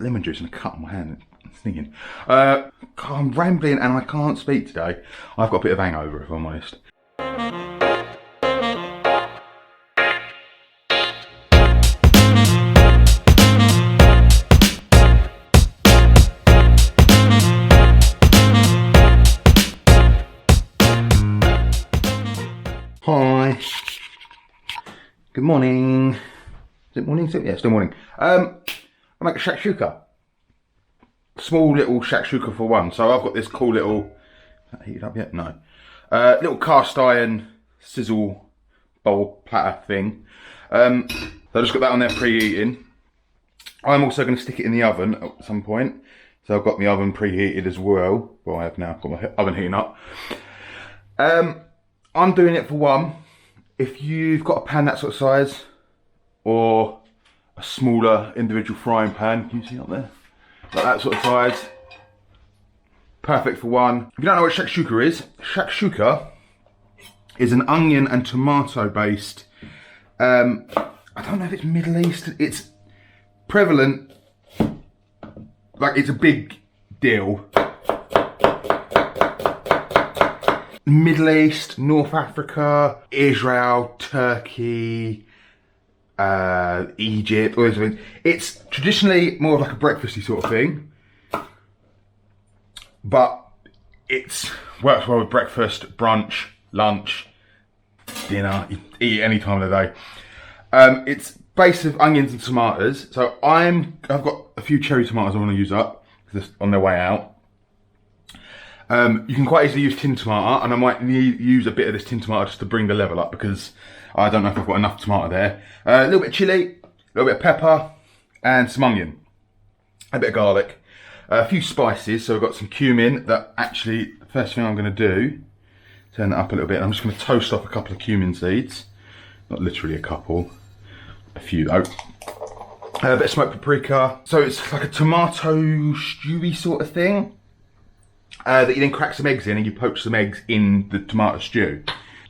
lemon juice and a cut on my hand. It's stinging. I'm rambling and I can't speak today. I've got a bit of hangover, if I'm honest. Hi. Good morning. Is it morning still? Yeah, still morning. I make a shakshuka. Small little shakshuka for one. So I've got this cool little, is that heated up yet? No. Little cast iron sizzle bowl platter thing. So I just got that on there preheating. I'm also going to stick it in the oven at some point. So I've got my oven preheated as well. Well, I have now got my oven heating up. I'm doing it for one. If you've got a pan that sort of size, or a smaller individual frying pan, can you see up there? Like that sort of size. Perfect for one. If you don't know what shakshuka is an onion and tomato based, I don't know if it's Middle East, it's prevalent, like it's a big deal. Middle East, North Africa, Israel, Turkey, Egypt, all those things. It's traditionally more of like a breakfasty sort of thing, but it works well with breakfast, brunch, lunch, dinner. You eat it any time of the day. It's based of onions and tomatoes. So I've got a few cherry tomatoes I want to use up because they're on their way out. You can quite easily use tin tomato, and I might use a bit of this tin tomato just to bring the level up because I don't know if I've got enough tomato there. A little bit of chilli, a little bit of pepper, and some onion. A bit of garlic. A few spices, so I've got some cumin that actually, the first thing I'm going to do, turn that up a little bit, and I'm just going to toast off a couple of cumin seeds. Not literally a couple, a few though. A bit of smoked paprika. So it's like a tomato stewy sort of thing. That you then crack some eggs in and you poach some eggs in the tomato stew.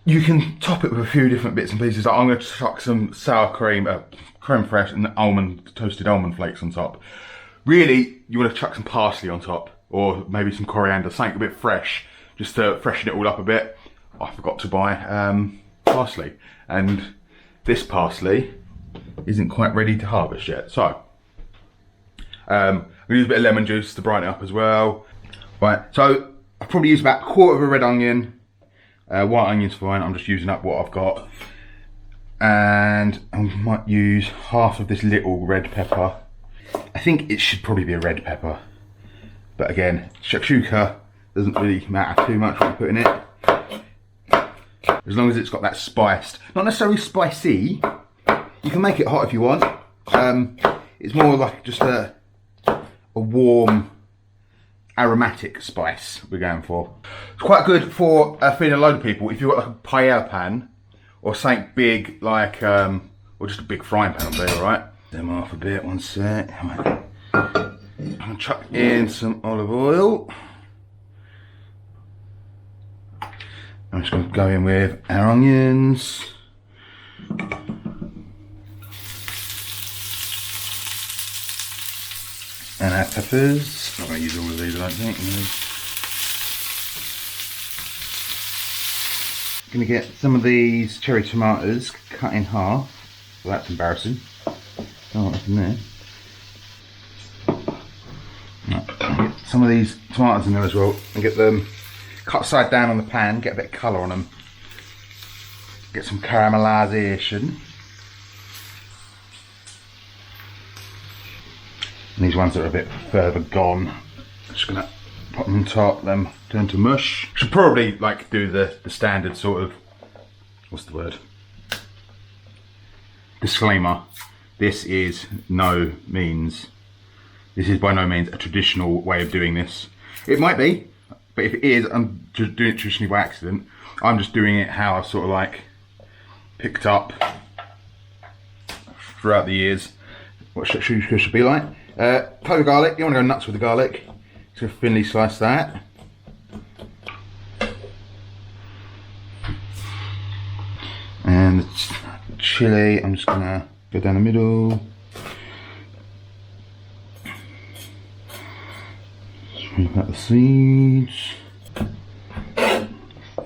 You can top it with a few different bits and pieces. I'm going to chuck some sour cream, creme fraiche, and toasted almond flakes on top. Really, you want to chuck some parsley on top, or maybe some coriander, something a bit fresh, just to freshen it all up a bit. I forgot to buy parsley, and this parsley isn't quite ready to harvest yet. So, I'm going to use a bit of lemon juice to brighten it up as well. Right, so I've probably used about a quarter of a red onion. White onion's fine, I'm just using up what I've got. And I might use half of this little red pepper. I think it should probably be a red pepper. But again, shakshuka doesn't really matter too much what you put in it. As long as it's got that spiced, not necessarily spicy. You can make it hot if you want. It's more like just a warm, aromatic spice we're going for. It's quite good for feeding a load of people if you've got like a paella pan or something big like, or just a big frying pan will be alright. Them off a bit, one sec. I'm gonna chuck in some olive oil. I'm just gonna go in with our onions. And our peppers. I'm not going to use all of these, I don't think. I'm going to get some of these cherry tomatoes cut in half. Well, that's embarrassing. Oh, what's in there? Right, I'll get some of these tomatoes in there as well and get them cut side down on the pan, get a bit of colour on them. Get some caramelisation. And these ones that are a bit further gone, I'm just gonna put them on top, then turn to mush. Should probably like do the standard sort of, what's the word? Disclaimer. This is by no means a traditional way of doing this. It might be, but if it is, I'm just doing it traditionally by accident. I'm just doing it how I've sort of like picked up throughout the years what shakshuka should be like. Clove of garlic, you want to go nuts with the garlic. Just thinly slice that. And the chilli, I'm just going to go down the middle. Scoop out the seeds.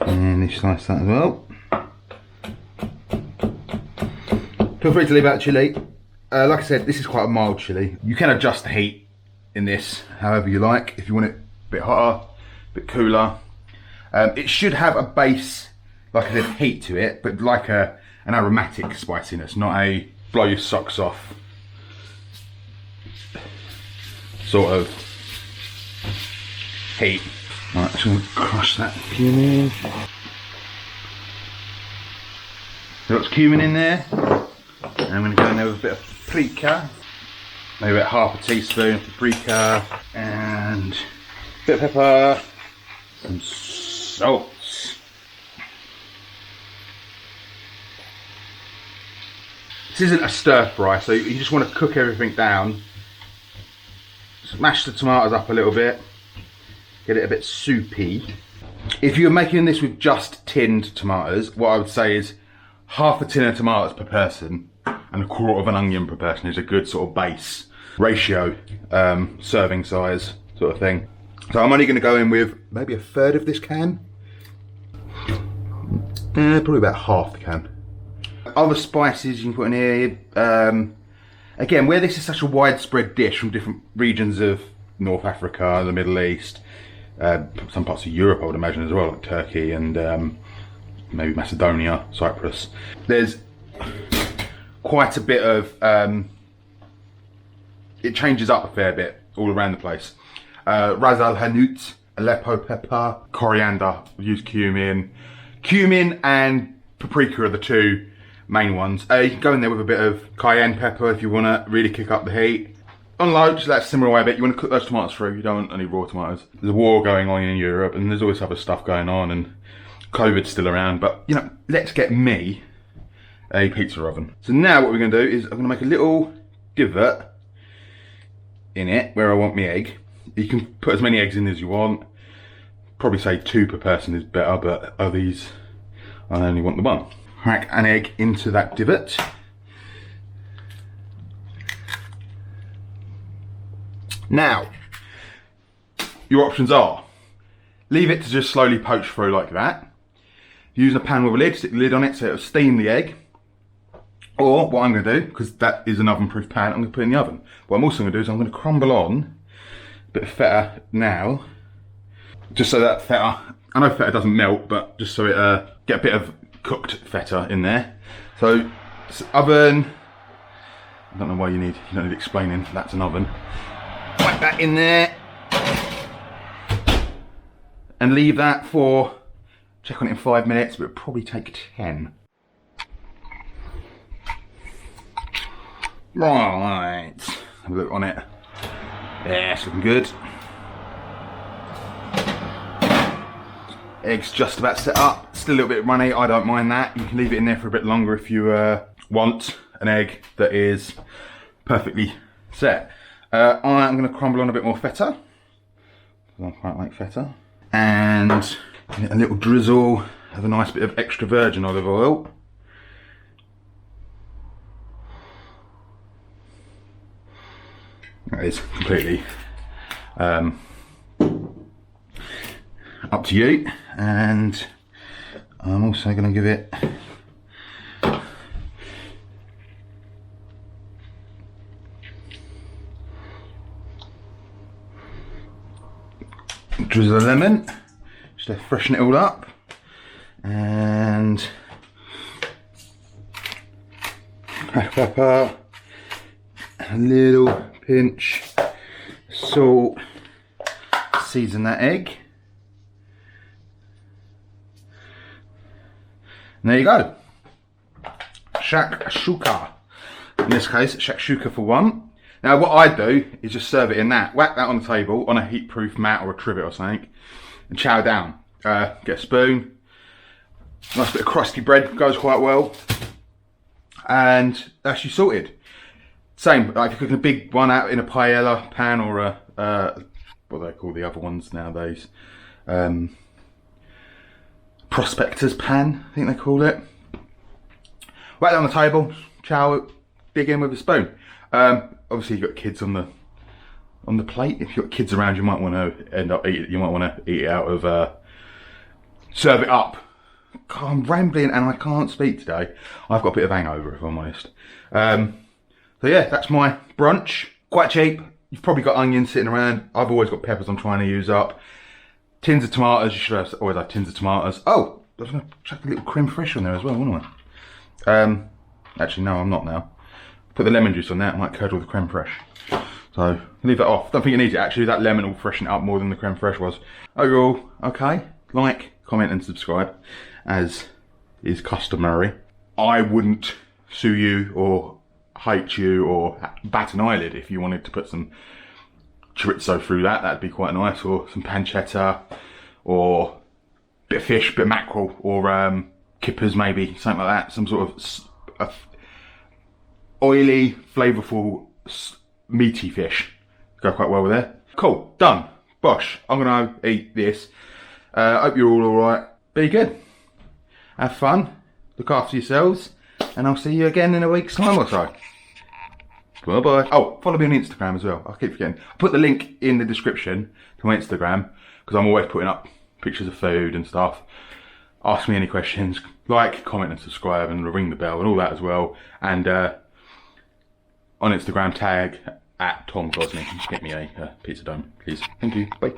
And you slice that as well. Feel free to leave out the chilli. Like I said, this is quite a mild chilli. You can adjust the heat in this however you like. If you want it a bit hotter, a bit cooler. It should have a base, like I said, heat to it, but like an aromatic spiciness, not a blow your socks off sort of heat. Right, just going to crush that cumin. Got cumin in there. And I'm going to go in there with a bit of paprika. Maybe about half a teaspoon of paprika. And a bit of pepper. Some salts. This isn't a stir fry, so you just want to cook everything down. Smash the tomatoes up a little bit. Get it a bit soupy. If you're making this with just tinned tomatoes, what I would say is half a tin of tomatoes per person and a quarter of an onion per person is a good sort of base ratio, serving size sort of thing. So I'm only going to go in with maybe a third of this can. Probably about half the can. Other spices you can put in here. Again, where this is such a widespread dish from different regions of North Africa, the Middle East, some parts of Europe I would imagine as well, like Turkey and maybe Macedonia, Cyprus. There's quite a bit of, it changes up a fair bit all around the place. Ras al hanout, Aleppo pepper, coriander, use cumin. Cumin and paprika are the two main ones. You can go in there with a bit of cayenne pepper if you want to really kick up the heat. On low, just that simmer away a bit. You want to cook those tomatoes through. You don't want any raw tomatoes. There's a war going on in Europe and there's always other stuff going on and COVID's still around. But, you know, let's get me a pizza oven. So now what we're going to do is I'm going to make a little divot in it where I want my egg. You can put as many eggs in as you want. Probably say 2 per person is better, but of these, I only want the 1. Crack an egg into that divot. Now, your options are, leave it to just slowly poach through like that. Use a pan with a lid, stick the lid on it so it'll steam the egg. Or what I'm going to do, because that is an oven-proof pan, I'm going to put it in the oven. What I'm also going to do is I'm going to crumble on a bit of feta now, just so that feta, I know feta doesn't melt, but just so it get a bit of cooked feta in there. So oven, I don't know why you don't need explaining, that's an oven. Whack that in there and leave that for, check on it in 5 minutes, but it'll probably take 10. Right, have a look on it. Yeah, it's looking good. Egg's just about set up, still a little bit runny, I don't mind that. You can leave it in there for a bit longer if you want an egg that is perfectly set. I'm going to crumble on a bit more feta. I quite like feta. And a little drizzle of a nice bit of extra virgin olive oil. That is completely up to you. And I'm also going to give it drizzle of lemon, just to freshen it all up, and cracked pepper, a little pinch salt, season that egg, and there you go. Shakshuka. In this case, shakshuka for 1. Now what I do is just serve it in that. Whack that on the table on a heat-proof mat or a trivet or something and chow down. Get a spoon. Nice bit of crusty bread goes quite well. And that's you sorted. Same, like if you're cooking a big one out in a paella pan or a, what do they call the other ones nowadays? Prospector's pan, I think they call it. Whack that on the table, chow it, dig in with a spoon. Obviously you've got kids on on the plate. If you've got kids around, you might want to end up eating. You might want to eat it out of. Serve it up. God, I'm rambling and I can't speak today. I've got a bit of hangover, if I'm honest. So yeah, that's my brunch. Quite cheap. You've probably got onions sitting around. I've always got peppers I'm trying to use up. Tins of tomatoes. You should always have tins of tomatoes. Oh, I was going to chuck a little creme fraiche on there as well, wasn't I? Actually, no, I'm not now. Put the lemon juice on that. I might curdle the creme fraiche. So leave that off. Don't think it needs it actually. That lemon will freshen it up more than the creme fraiche was. Overall, okay. Like, comment and subscribe, as is customary. I wouldn't sue you or hate you or bat an eyelid if you wanted to put some chorizo through that. That'd be quite nice, or some pancetta, or a bit of fish, bit of mackerel, or kippers maybe, something like that. Some sort of oily, flavourful, meaty fish. Go quite well with it. Cool, done. Bosh, I'm gonna eat this. Hope you're all alright. Be good. Have fun. Look after yourselves. And I'll see you again in a week's time or so. Bye bye. Oh, follow me on Instagram as well. I keep forgetting. I'll put the link in the description to my Instagram, because I'm always putting up pictures of food and stuff. Ask me any questions. Like, comment and subscribe and ring the bell and all that as well. And on Instagram, tag @Tom Gosney. Get me a pizza dome, please. Thank you. Bye.